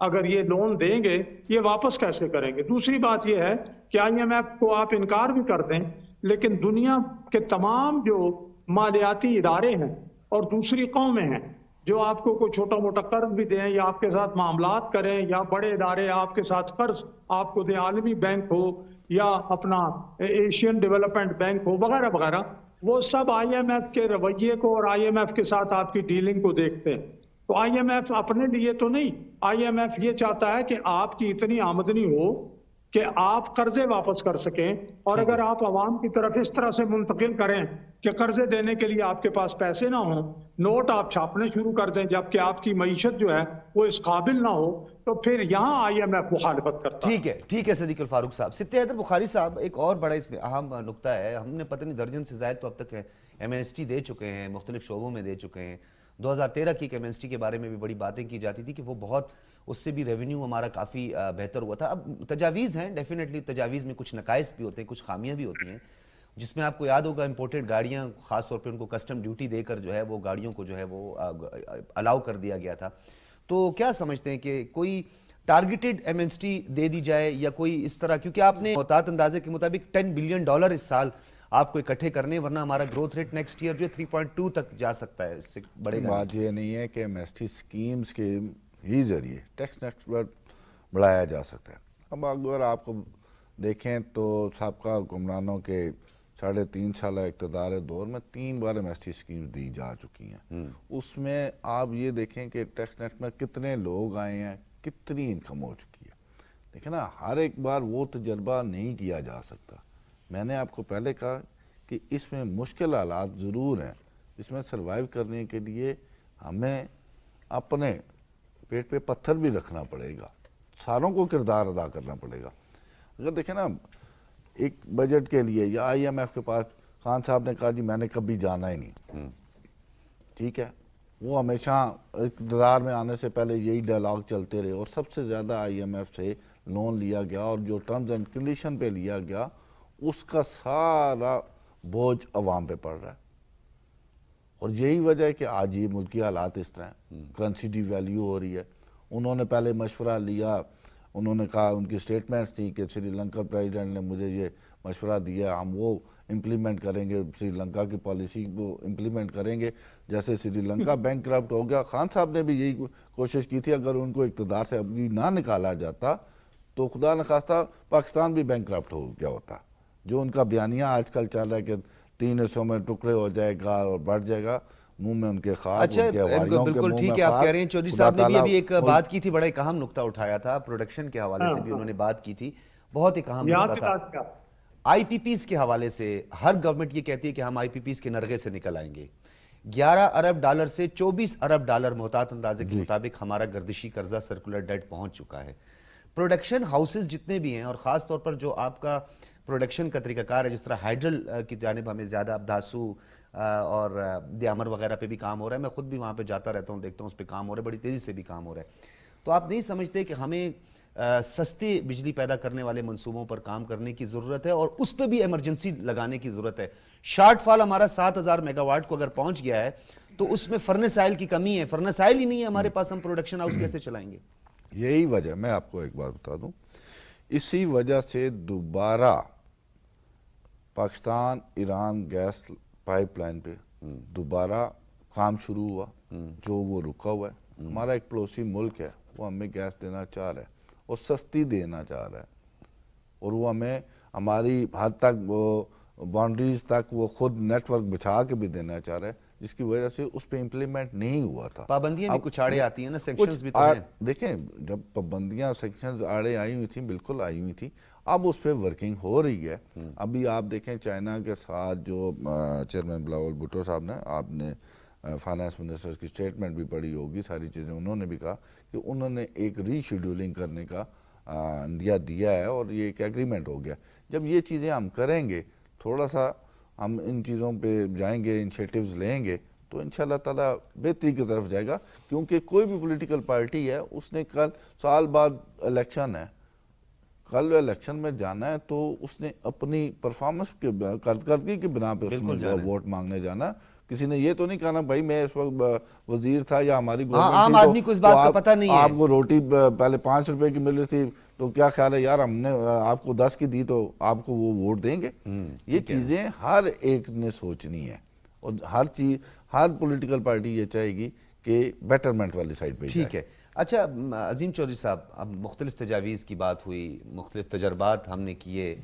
اگر یہ لون دیں گے یہ واپس کیسے کریں گے؟ دوسری بات یہ ہے کہ IMF کو آپ انکار بھی کر دیں، لیکن دنیا کے تمام جو مالیاتی ادارے ہیں اور دوسری قومیں ہیں جو آپ کو کوئی چھوٹا موٹا قرض بھی دیں یا آپ کے ساتھ معاملات کریں یا بڑے ادارے آپ کے ساتھ قرض آپ کو دیں، عالمی بینک ہو یا اپنا ایشین ڈیولپمنٹ بینک ہو وغیرہ وغیرہ، وہ سب IMF کے رویے کو اور IMF کے ساتھ آپ کی ڈیلنگ کو دیکھتے ہیں۔ تو IMF اپنے لیے تو نہیں، IMF یہ چاہتا ہے کہ آپ کی اتنی آمدنی ہو کہ آپ قرضے واپس کر سکیں، اور اگر آپ عوام کی طرف اس طرح سے منتقل کریں کہ قرضے دینے کے لیے آپ کے پاس پیسے نہ ہوں، نوٹ آپ چھاپنے شروع کر دیں جبکہ آپ کی معیشت جو ہے وہ اس قابل نہ ہو، تو پھر یہاں IMF مخالفت کرتا ہے۔ ٹھیک ہے صدیق الفاروق صاحب۔ سبطِ حیدر بخاری صاحب، ایک اور بڑا اس میں اہم نقطہ ہے، ہم نے پتہ نہیں درجن سے زائد تو اب تک ایمنسٹی دے چکے ہیں، مختلف شعبوں میں دے چکے ہیں۔ 2013 کی ایک ایمنسٹی کے بارے میں بھی بڑی باتیں کی جاتی تھی کہ وہ بہت، اس سے بھی ریونیو ہمارا کافی بہتر ہوا تھا۔ اب تجاویز ہیں، ڈیفینیٹلی تجاویز میں کچھ نقائص بھی ہوتے ہیں، کچھ خامیاں بھی ہوتی ہیں، جس میں آپ کو یاد ہوگا امپورٹڈ گاڑیاں خاص طور پہ ان کو کسٹم ڈیوٹی دے کر جو ہے وہ گاڑیوں کو جو ہے وہ الاؤ کر دیا گیا تھا۔ تو کیا سمجھتے ہیں کہ کوئی ٹارگیٹڈ ایمنسٹی دے دی جائے یا کوئی اس طرح، کیونکہ آپ نے محتاط اندازے کے مطابق $10 بلین اس سال آپ کو اکٹھے کرنے، ورنہ ہمارا گروتھ ریٹ نیکسٹ ایئر جو 3.2 تک جا سکتا ہے، اس سے بڑے گا۔ بات یہ نہیں ہے کہ ایمنسٹی سکیمز کے ہی ذریعے ٹیکس نیٹ بڑھایا جا سکتا ہے۔ اب اگر آپ کو دیکھیں تو سابقہ حکمرانوں کے 3.5 سالہ اقتدار دور میں 3 بار ایمنسٹی سکیمز دی جا چکی ہیں۔ اس میں آپ یہ دیکھیں کہ ٹیکس نیٹ میں کتنے لوگ آئے ہیں، کتنی انکم ہو چکی ہے۔ دیکھیں نا، ہر ایک بار وہ تجربہ نہیں کیا جا سکتا۔ میں نے آپ کو پہلے کہا کہ اس میں مشکل حالات ضرور ہیں، اس میں سروائیو کرنے کے لیے ہمیں اپنے پیٹ پہ پتھر بھی رکھنا پڑے گا، ساروں کو کردار ادا کرنا پڑے گا۔ اگر دیکھیں نا، ایک بجٹ کے لیے یا IMF کے پاس خان صاحب نے کہا جی میں نے کبھی جانا ہی نہیں، ٹھیک ہے، وہ ہمیشہ اقتدار میں آنے سے پہلے یہی ڈائلاگ چلتے رہے، اور سب سے زیادہ IMF سے لون لیا گیا اور جو ٹرمز اینڈ کنڈیشن پہ لیا گیا اس کا سارا بوجھ عوام پہ پڑ رہا ہے۔ اور یہی وجہ ہے کہ آج یہ ملکی حالات اس طرح ہیں، کرنسی ڈی ویلیو ہو رہی ہے۔ انہوں نے پہلے مشورہ لیا، انہوں نے کہا، ان کی سٹیٹمنٹس تھیں کہ سری لنکا پریزیڈنٹ نے مجھے یہ مشورہ دیا، ہم وہ امپلیمنٹ کریں گے، سری لنکا کی پالیسی کو امپلیمنٹ کریں گے۔ جیسے سری لنکا بینک کرپٹ ہو گیا، خان صاحب نے بھی یہی کوشش کی تھی، اگر ان کو اقتدار سے ابھی نہ نکالا جاتا تو خدا نخواستہ پاکستان بھی بینک کرپٹ ہو گیا ہوتا۔ جو ان کا بیانیہ آج کل چل رہا ہے کہ 3 حصوں میں ٹکڑے ہو جائے گا اور بڑھ جائے گا، منہ میں ان کے خواب، ان کے ہواریوں کے بالکل منہ میں ٹھیک ہے، آپ کہہ رہے ہیں۔ چودھری صاحب نے بھی ابھی ایک بات کی تھی، بڑا ایک اہم نقطہ اٹھایا تھا، پروڈکشن کے حوالے سے بھی انہوں نے بات کی تھی، بہت ایک اہم نقطہ تھا۔ IPPs کے حوالے سے ہر گورنمنٹ یہ کہتی ہے کہ ہم IPPs کے نرغے سے نکل آئیں گے۔ $11 ارب سے $24 ارب محتاط اندازے کے مطابق ہمارا گردشی قرضہ سرکولر ڈیٹ پہنچ چکا ہے۔ پروڈکشن ہاؤسز جتنے بھی ہیں، اور خاص طور پر جو آپ کا پروڈکشن کا طریقہ کار ہے، جس طرح ہائیڈرل کی جانب ہمیں زیادہ ابداسو اور دیامر وغیرہ پہ بھی کام ہو رہا ہے، میں خود بھی وہاں پہ جاتا رہتا ہوں، دیکھتا ہوں اس پہ کام ہو رہا ہے، بڑی تیزی سے بھی کام ہو رہا ہے۔ تو آپ نہیں سمجھتے کہ ہمیں سستی بجلی پیدا کرنے والے منصوبوں پر کام کرنے کی ضرورت ہے، اور اس پہ بھی ایمرجنسی لگانے کی ضرورت ہے؟ شارٹ فال ہمارا 7000 میگا واٹ کو اگر پہنچ گیا ہے تو اس میں فرنس آئل کی کمی ہے، فرنس آئل ہی نہیں ہے ہمارے پاس، ہم پروڈکشن ہاؤس کیسے چلائیں گے؟ یہی وجہ، میں آپ کو ایک بات بتا دوں، اسی وجہ سے دوبارہ Pakistan Iran gas pipeline پہ دوبارہ کام شروع ہوا، جو وہ رکا ہوا ہے۔ ہمارا ایک پڑوسی ملک ہے، وہ ہمیں گیس دینا چاہ رہا ہے اور سستی دینا چاہ رہا ہے، اور وہ ہمیں ہماری حد تک وہ باؤنڈریز تک وہ خود نیٹ ورک بچھا کے بھی دینا چاہ رہا ہے، جس کی وجہ سے اس پہ امپلیمنٹ نہیں ہوا تھا۔ پابندیاں بھی کچھ آڑے آتی ہیں نا، سیکشنز بھی تو ہیں۔ دیکھیں، جب پابندیاں سیکشنز آڑے آئی ہوئی تھیں، بالکل آئی ہوئی تھیں، اب اس پہ ورکنگ ہو رہی ہے۔ ابھی آپ دیکھیں چائنا کے ساتھ جو چیئرمین بلاول بھٹو صاحب نے، آپ نے فائنانس منسٹر کی سٹیٹمنٹ بھی پڑھی ہوگی، ساری چیزیں انہوں نے بھی کہا کہ انہوں نے ایک ری شیڈولنگ کرنے کا اندیا دیا ہے، اور یہ ایک ایگریمنٹ ہو گیا۔ جب یہ چیزیں ہم کریں گے، تھوڑا سا ہم ان چیزوں پہ جائیں گے، انیشیٹیوز لیں گے، تو انشاءاللہ تعالیٰ بہتری کی طرف جائے گا۔ کیونکہ کوئی بھی پولیٹیکل پارٹی ہے، اس نے کل سال بعد الیکشن ہے، کل الیکشن میں جانا ہے تو اس نے اپنی پرفارمنس کے کارکردگی کی بنا پہ اس نے ووٹ مانگنے جانا. کسی نے یہ تو نہیں کہنا بھائی میں اس وقت وزیر تھا یا ہماری گورنمنٹ عام آدمی کو اس بات کا پتہ نہیں ہے. آپ کو روٹی پہلے 5 روپے کی مل رہی تھی تو کیا خیال ہے یار ہم نے آپ کو 10 کی دی تو آپ کو وہ ووٹ دیں گے. یہ چیزیں ہر ایک نے سوچنی ہے اور ہر پولیٹیکل پارٹی یہ چاہے گی کہ بیٹرمنٹ والی سائڈ پہ. ٹھیک ہے. اچھا عظیم چودھری صاحب، اب مختلف تجاویز کی بات ہوئی، مختلف تجربات ہم نے کیے.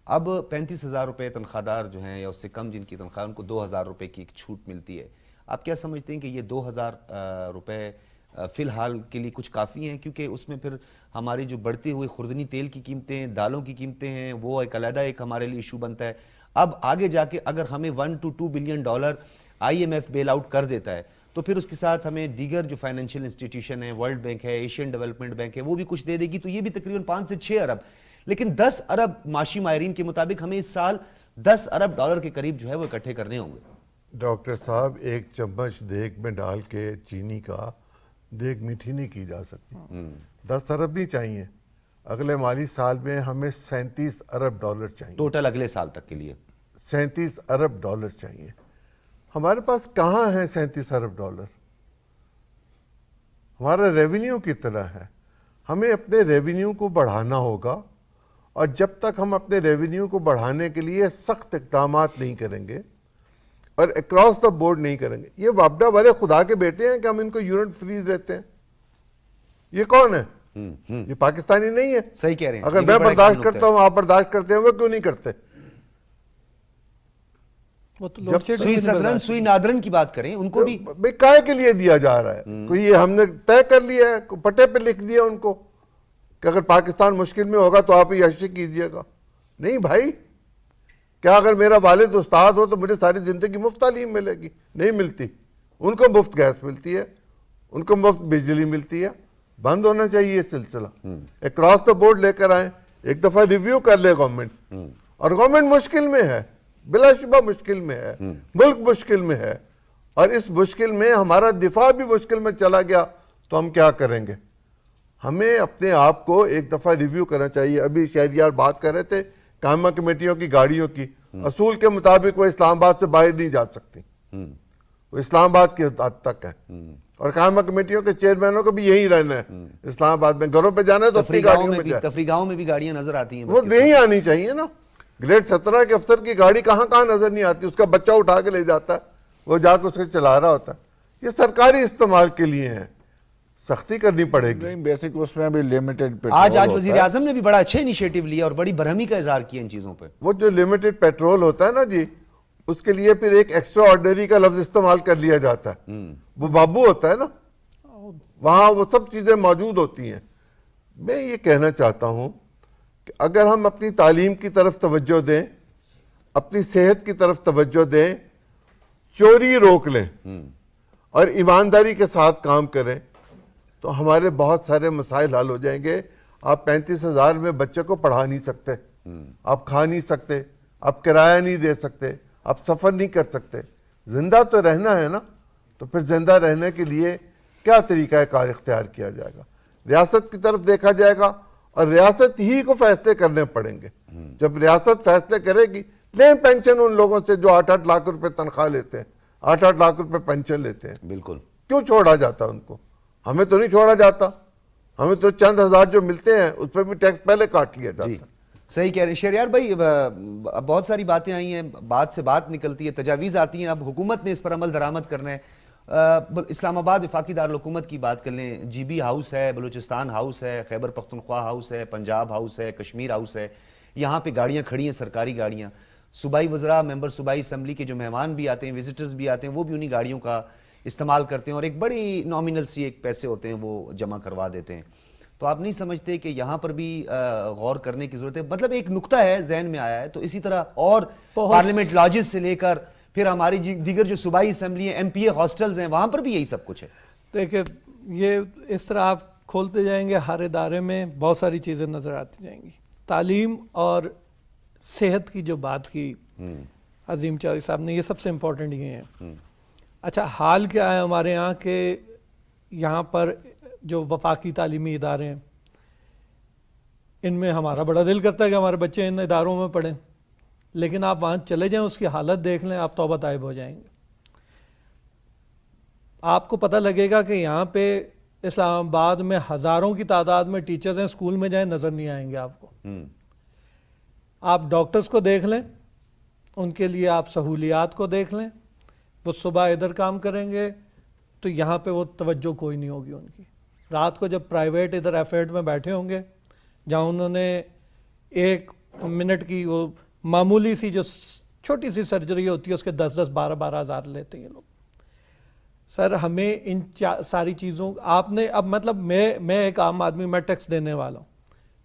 اب 35,000 روپے تنخواہ دار جو ہیں یا اس سے کم جن کی تنخواہ ان کو 2,000 روپے کی ایک چھوٹ ملتی ہے. آپ کیا سمجھتے ہیں کہ یہ 2,000 روپے فی الحال کے لیے کچھ کافی ہیں؟ کیونکہ اس میں پھر ہماری جو بڑھتی ہوئی خوردنی تیل کی قیمتیں، دالوں کی قیمتیں ہیں، وہ ایک علیحدہ ایک ہمارے لیے ایشو بنتا ہے. اب آگے جا کے اگر ہمیں $1 to $2 billion IMF bail out کر دیتا ہے تو پھر اس کے ساتھ ہمیں دیگر جو فائنینشیل انسٹیٹیوشن ہیں، ورلڈ بینک ہے، ایشین ڈیولپمنٹ بینک ہے، وہ بھی کچھ دے دے گی، تو یہ بھی تقریباً 5 سے 6 ارب. لیکن 10 ارب معاشی ماہرین کے مطابق ہمیں اس سال $10 ارب کے قریب جو ہے وہ اکٹھے کرنے ہوں گے. ڈاکٹر صاحب ایک چمچ دیگ میں ڈال کے چینی کا دیگ میٹھی نہیں کی جا سکتی. 10 ارب نہیں چاہیے، اگلے مالی سال میں ہمیں $37 ارب چاہیے ٹوٹل اگلے سال تک کے لیے. 37 ارب چاہیے. ہمارے پاس کہاں ہے 37 ارب ڈالر؟ ہمارا ریونیو کی طرح ہے. ہمیں اپنے ریونیو کو بڑھانا ہوگا اور جب تک ہم اپنے ریونیو کو بڑھانے کے لیے سخت اقدامات نہیں کریں گے اور اکراس دا بورڈ نہیں کریں گے. یہ وابڈا والے خدا کے بیٹے ہیں کہ ہم ان کو یونٹ فریز دیتے ہیں. یہ کون ہے؟ یہ پاکستانی نہیں ہے. صحیح کہہ رہے ہیں. اگر میں برداشت کرتا ہوں آپ برداشت کرتے ہیں، وہ کیوں نہیں کرتے؟ سوئی صدرن سوئی نادرن کی بات کریں، ان کو بھی بے کائے کے لیے دیا جا رہا ہے. کوئی یہ ہم نے طے کر لیا ہے، پٹے پہ لکھ دیا ان کو کہ اگر پاکستان مشکل میں ہوگا تو آپ عیاشی کیجئے گا. نہیں بھائی، کیا اگر میرا والد استاد ہو تو مجھے ساری زندگی مفت تعلیم ملے گی؟ نہیں ملتی. ان کو مفت گیس ملتی ہے، ان کو مفت بجلی ملتی ہے. بند ہونا چاہیے یہ سلسلہ. اکراس دا بورڈ لے کر آئیں، ایک دفعہ ریویو کر لے گورنمنٹ. اور گورنمنٹ مشکل میں ہے، بلا شبہ مشکل میں ہے، ملک مشکل میں ہے، اور اس مشکل میں ہمارا دفاع بھی مشکل میں چلا گیا تو ہم کیا کریں گے؟ ہمیں اپنے آپ کو ایک دفعہ ریویو کرنا چاہیے. ابھی شہریار بات کر رہے تھے قائمہ کمیٹیوں کی گاڑیوں کی. اصول کے مطابق وہ اسلام آباد سے باہر نہیں جا سکتی، وہ اسلام آباد کی حد تک ہے. اور قائمہ کمیٹیوں کے چیئرمینوں کو بھی یہی رہنا ہے اسلام آباد میں. گھروں پہ جانا ہے تو اپنی گاڑیوں میں جائے. تفریح میں بھی گاڑیاں نظر آتی ہیں، وہ نہیں آنی چاہیے نا. گریڈ 17 کے افسر کی گاڑی کہاں نظر نہیں آتی. اس کا بچہ اٹھا کے لے جاتا ہے، وہ جا کے اس کو چلا رہا ہوتا ہے. یہ سرکاری استعمال کے لیے ہیں، سختی کرنی پڑے گی. بیسک اس میں بھی لمیٹڈ آج وزیر اعظم نے بھی بڑا اچھا انیشیٹو لیا اور بڑی برہمی کا اظہار کیا ان چیزوں پہ. وہ جو لمیٹڈ پیٹرول ہوتا ہے نا جی، اس کے لیے پھر ایک ایکسٹرا آرڈنری کا لفظ استعمال کر لیا جاتا ہے. وہ بابو ہوتا ہے نا، وہاں وہ سب چیزیں موجود ہوتی ہیں. میں یہ کہنا چاہتا ہوں کہ اگر ہم اپنی تعلیم کی طرف توجہ دیں، اپنی صحت کی طرف توجہ دیں، چوری روک لیں اور ایمانداری کے ساتھ کام کریں تو ہمارے بہت سارے مسائل حل ہو جائیں گے. آپ 35,000 میں بچے کو پڑھا نہیں سکتے، آپ کھا نہیں سکتے، آپ کرایہ نہیں دے سکتے، آپ سفر نہیں کر سکتے. زندہ تو رہنا ہے نا، تو پھر زندہ رہنے کے لیے کیا طریقہ کار اختیار کیا جائے گا؟ ریاست کی طرف دیکھا جائے گا اور ریاست ہی کو فیصلے کرنے پڑیں گے. جب ریاست فیصلے کرے گی، لیں پینشن ان لوگوں سے جو 8-8 لاکھ روپے تنخواہ لیتے ہیں، 8-8 لاکھ روپے پینشن لیتے ہیں. بالکل. کیوں چھوڑا جاتا ان کو؟ ہمیں تو نہیں چھوڑا جاتا. ہمیں تو چند ہزار جو ملتے ہیں اس پہ بھی ٹیکس پہلے کاٹ لیا جاتا ہے. صحیح کہہ رہے ہیں شہریار بھائی. بہت ساری باتیں آئی ہیں، بات سے بات نکلتی ہے، تجاویز آتی ہیں. اب حکومت نے اس پر عمل درآمد کرنا ہے. اسلام آباد وفاقی دارالحکومت کی بات کر لیں، جی بی ہاؤس ہے، بلوچستان ہاؤس ہے، خیبر پختونخوا ہاؤس ہے، پنجاب ہاؤس ہے، کشمیر ہاؤس ہے. یہاں پہ گاڑیاں کھڑی ہیں، سرکاری گاڑیاں. صوبائی وزراء، ممبر صوبائی اسمبلی کے جو مہمان بھی آتے ہیں، وزٹرز بھی آتے ہیں، وہ بھی انہی گاڑیوں کا استعمال کرتے ہیں اور ایک بڑی نامنل سی ایک پیسے ہوتے ہیں وہ جمع کروا دیتے ہیں. تو آپ نہیں سمجھتے کہ یہاں پر بھی غور کرنے کی ضرورت ہے؟ مطلب ایک نقطہ ہے ذہن میں آیا ہے. تو اسی طرح اور پارلیمنٹ لاجز سے لے کر پھر ہماری دیگر جو صوبائی اسمبلی ہیں، ایم پی اے ہاسٹلز ہیں، وہاں پر بھی یہی سب کچھ ہے. دیکھیں، یہ اس طرح آپ کھولتے جائیں گے ہر ادارے میں بہت ساری چیزیں نظر آتی جائیں گی. تعلیم اور صحت کی جو بات کی عظیم چودھری صاحب نے، یہ سب سے امپورٹنٹ یہ ہے. اچھا، حال کیا ہے ہمارے یہاں کہ یہاں پر جو وفاقی تعلیمی ادارے ہیں، ان میں ہمارا بڑا دل کرتا ہے کہ ہمارے بچے ان اداروں میں پڑھیں، لیکن آپ وہاں چلے جائیں، اس کی حالت دیکھ لیں، آپ توبہ طائب ہو جائیں گے۔ آپ کو پتہ لگے گا کہ یہاں پہ اسلام آباد میں ہزاروں کی تعداد میں ٹیچرز ہیں، اسکول میں جائیں نظر نہیں آئیں گے آپ کو۔ آپ ڈاکٹرز کو دیکھ لیں، ان کے لیے آپ سہولیات کو دیکھ لیں، وہ صبح ادھر کام کریں گے تو یہاں پہ وہ توجہ کوئی نہیں ہوگی ان کی۔ رات کو جب پرائیویٹ ادھر ایفیٹ میں بیٹھے ہوں گے جہاں انہوں نے 1 منٹ کی وہ معمولی سی جو چھوٹی سی سرجری ہوتی ہے اس کے 10-10 12-12 ہزار لیتے ہیں یہ لوگ۔ سر ہمیں ان ساری چیزوں آپ نے اب مطلب میں ایک عام آدمی، میں ٹیکس دینے والا ہوں،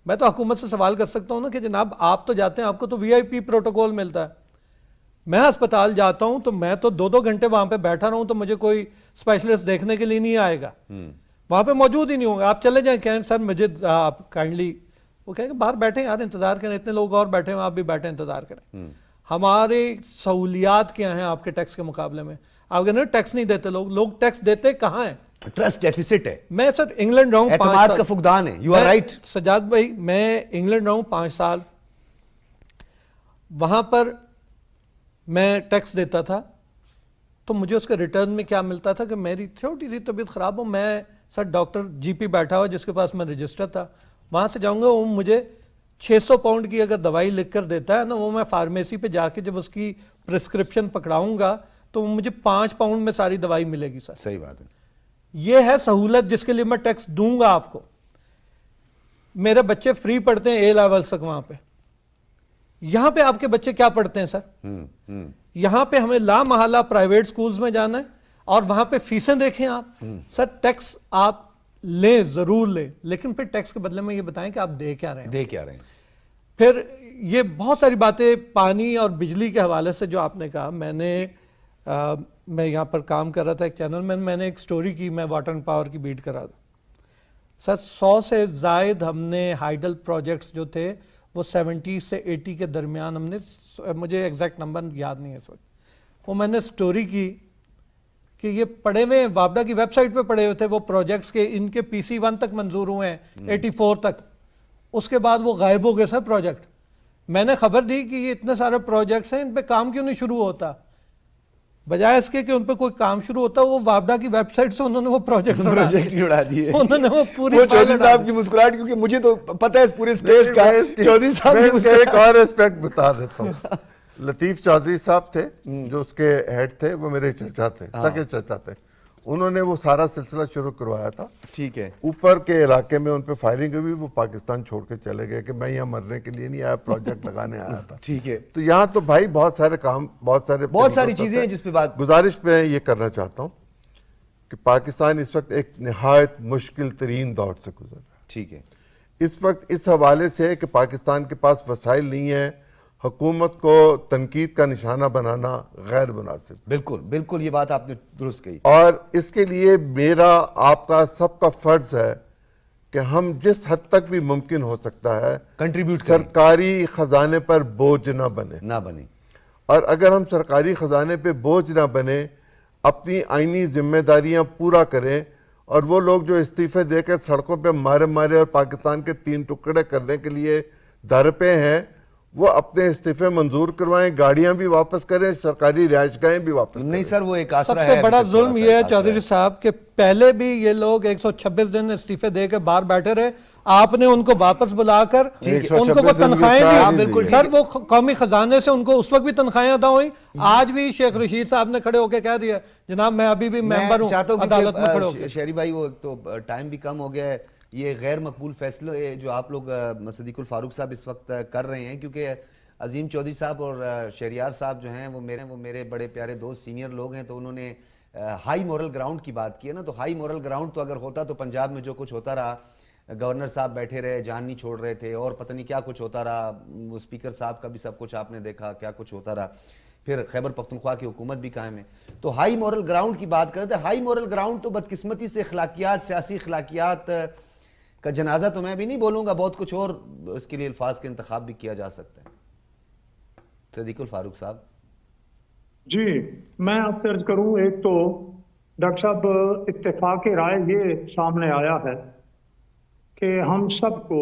میں تو حکومت سے سوال کر سکتا ہوں نا کہ جناب آپ تو جاتے ہیں، آپ کو تو VIP پروٹوکول ملتا ہے، میں ہسپتال جاتا ہوں تو میں تو 2-2 گھنٹے وہاں پہ بیٹھا رہا ہوں تو مجھے کوئی اسپیشلسٹ دیکھنے کے لیے نہیں آئے گا، وہاں پہ موجود ہی نہیں ہوں گے۔ آپ چلے جائیں کہیں سر مجھے آپ کائنڈلی، وہ کہیں گے باہر بیٹھیں یار انتظار کریں، اتنے لوگ اور بیٹھے ہیں آپ بھی بیٹھیں انتظار کریں۔ ہمارے سہولیات کیا ہیں آپ کے ٹیکس کے مقابلے میں؟ آپ کہتے ہیں ٹیکس نہیں دیتے لوگ ٹیکس دیتے کہاں ہیں؟ ٹرسٹ ڈیفیسٹ ہے، میں سر انگلینڈ رہا ہوں 5 اعتماد سال، کا فقدان ہے۔ یو آر رائٹ سجاد بھائی، میں انگلینڈ رہا ہوں 5 سال، وہاں پر میں ٹیکس دیتا تھا تو مجھے اس کے ریٹرن میں کیا ملتا تھا کہ میری چھوٹی سی طبیعت خراب ہو، میں سر ڈاکٹر GP بیٹھا ہوا جس کے پاس میں رجسٹر تھا، وہاں سے جاؤں گا، وہ مجھے 600 پاؤنڈ کی اگر دوائی لکھ کر دیتا ہے نا، وہ میں فارمیسی پہ جا کے جب اس کی پرسکرپشن پکڑاؤں گا تو مجھے 5 پاؤنڈ میں ساری دوائی ملے گی سر۔ صحیح بات ہے۔ یہ ہے سہولت جس کے لیے میں ٹیکس دوں گا آپ کو۔ میرے بچے فری پڑھتے ہیں A لیول تک وہاں پہ، یہاں پہ آپ کے بچے کیا پڑھتے ہیں سر؟ یہاں پہ ہمیں لا محالہ پرائیویٹ سکولز میں جانا ہے اور وہاں پہ فیسیں دیکھیں آپ۔ سر ٹیکس آپ لیں، ضرور لیں، لیکن پھر ٹیکس کے بدلے میں یہ بتائیں کہ آپ دے کیا رہے ہیں۔ دے کیا رہے ہیں؟ پھر یہ بہت ساری باتیں پانی اور بجلی کے حوالے سے جو آپ نے کہا، میں یہاں پر کام کر رہا تھا ایک چینل میں نے ایک سٹوری کی، میں واٹر اینڈ پاور کی بیٹ کر رہا تھا سر۔ 100 سے زائد ہم نے ہائیڈل پروجیکٹس جو تھے وہ 70 سے 80 کے درمیان ہم نے، مجھے ایگزیکٹ نمبر یاد نہیں ہے اس وقت، وہ میں نے سٹوری کی کہ یہ پڑے ہوئے وابڈا کی ویب سائٹ پہ پڑے ہوئے تھے وہ پروجیکٹس کے، ان کے PC1 تک منظور ہوئے ہیں 84 تک، اس کے بعد وہ غائب ہو گئے سر پروجیکٹ۔ میں نے خبر دی کہ یہ اتنے سارے پروجیکٹس ہیں، ان پہ کام کیوں نہیں شروع ہوتا؟ بجائے اس کے کہ ان پہ کوئی کام شروع ہوتا، وہ وابڈا کی ویب سائٹ سے انہوں نے وہ پروجیکٹ ہی اڑا دیے، انہوں نے وہ پوری وہ چودھری صاحب کی مسکراہٹ، کیونکہ مجھے تو پتہ ہے اس پورے کیس کا، چودھری صاحب میں کی اس کا ایک اور اسپیکٹ بتا دیتا ہوں۔ لطیف چودھری صاحب تھے جو اس کے ہیڈ تھے، وہ میرے چچا تھے، سگے چچا تھے، انہوں نے وہ سارا سلسلہ شروع کروایا تھا۔ ٹھیک ہے، اوپر کے علاقے میں ان پہ فائرنگ ہوئی، وہ پاکستان چھوڑ کے چلے گئے کہ میں یہاں مرنے کے لیے نہیں آیا، پروجیکٹ لگانے آیا تھا۔ ٹھیک ہے، تو یہاں تو بھائی بہت سارے کام، بہت ساری چیزیں ہیں جس پہ بات، گزارش میں یہ کرنا چاہتا ہوں کہ پاکستان اس وقت ایک نہایت مشکل ترین دور سے گزر رہا ہے۔ ٹھیک ہے، اس وقت اس حوالے سے کہ پاکستان کے پاس وسائل نہیں ہیں، حکومت کو تنقید کا نشانہ بنانا غیر مناسب۔ بالکل یہ بات آپ نے درست کہی، اور اس کے لیے میرا، آپ کا، سب کا فرض ہے کہ ہم جس حد تک بھی ممکن ہو سکتا ہے کنٹریبیوٹ کریں، سرکاری خزانے پر بوجھ نہ بنے، اور اگر ہم سرکاری خزانے پہ بوجھ نہ بنے، اپنی آئینی ذمہ داریاں پورا کریں، اور وہ لوگ جو استعفے دے کے سڑکوں پہ مارے اور پاکستان کے 3 ٹکڑے کرنے کے لیے در پہ ہیں، وہ اپنے استعفے منظور کروائیں، گاڑیاں بھی واپس کریں، سرکاری رہائش گاہیں بھی واپس کریں۔ نہیں سر وہ ایک آسرا سب ہے، سے بڑا ظلم یہ ہے چودھری صاحب کہ پہلے بھی یہ لوگ 126 دن استعفے دے کے باہر بیٹھے رہے، آپ نے ان کو واپس بلا کر ان کو وہ تنخواہیں دی، سر وہ قومی خزانے سے ان کو اس وقت بھی تنخواہیں ادا ہوئی۔ آج بھی شیخ رشید صاحب نے کھڑے ہو کے کہہ دیا جناب میں ابھی بھی ممبر ہوں عدالت میں کھڑے ہو کے۔ شہری بھائی وہ تو ٹائم بھی کم ہو گیا ہے، یہ غیر مقبول فیصلے جو آپ لوگ صدیق الفاروق صاحب اس وقت کر رہے ہیں، کیونکہ عظیم چودھری صاحب اور شہریار صاحب جو ہیں وہ میرے بڑے پیارے دوست سینئر لوگ ہیں، تو انہوں نے ہائی مورل گراؤنڈ کی بات کی ہے نا، تو ہائی مورل گراؤنڈ تو اگر ہوتا تو پنجاب میں جو کچھ ہوتا رہا، گورنر صاحب بیٹھے رہے، جان نہیں چھوڑ رہے تھے، اور پتہ نہیں کیا کچھ ہوتا رہا، وہ اسپیکر صاحب کا بھی سب کچھ آپ نے دیکھا کیا کچھ ہوتا رہا، پھر خیبر پختونخوا کی حکومت بھی قائم ہے۔ تو ہائی مورل گراؤنڈ کی بات کرتے ہیں، ہائی مورل گراؤنڈ تو بدقسمتی سے اخلاقیات، سیاسی اخلاقیات کا جنازہ تو میں بھی نہیں بولوں گا، بہت کچھ اور اس کے لیے الفاظ کا انتخاب بھی کیا جا سکتا ہے۔ صدیق الفاروق صاحب جی، میں آپ سے عرض کروں، ایک تو ڈاکٹر صاحب اتفاق رائے یہ سامنے آیا ہے کہ ہم سب کو